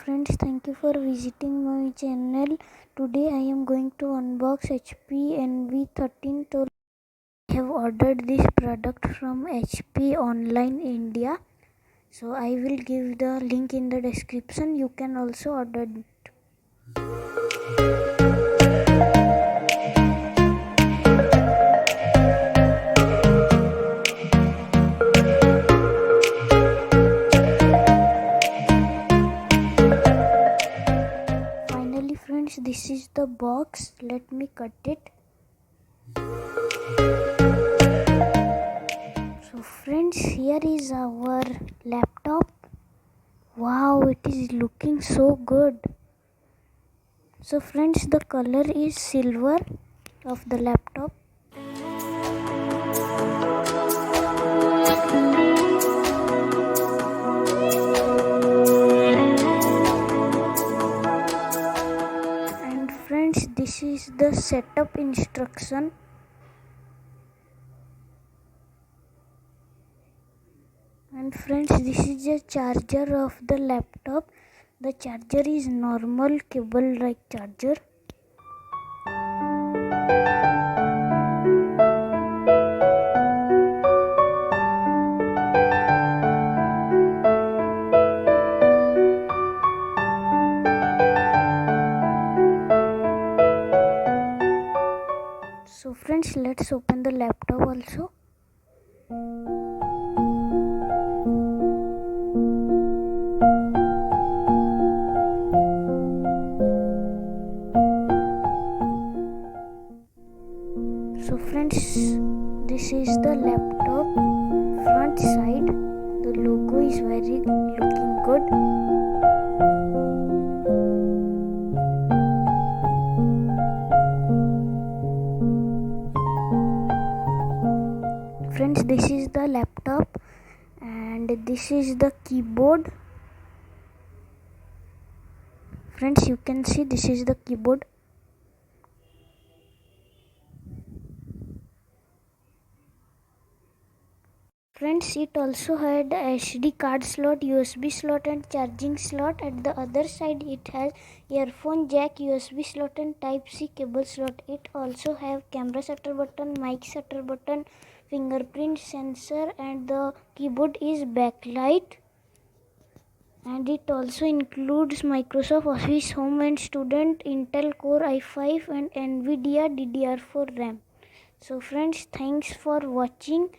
friends, thank you for visiting my channel. Today I am going to unbox HP NV13. I have ordered this product from HP Online India. So I will give the link in the description. You can also order it. Finally friends, this is the box. Let me cut it. So friends, here is our laptop. Wow, it is looking so good. So friends, the color is silver of the laptop. And friends, this is the setup instruction. And friends, this is the charger of the laptop. The charger is normal cable like charger. So friends, let's open the laptop also. So friends, this is the laptop front side. The logo is very looking good. Friends, this is the laptop and this is the keyboard. Friends, you can see this is the keyboard. Friends, it also had SD card slot, USB slot and charging slot. At the other side it has earphone jack, USB slot and Type-C cable slot. It also have camera shutter button, mic shutter button, fingerprint sensor, and the keyboard is backlight. And it also includes Microsoft Office Home and Student, Intel Core i5 and NVIDIA DDR4 RAM. So friends, thanks for watching.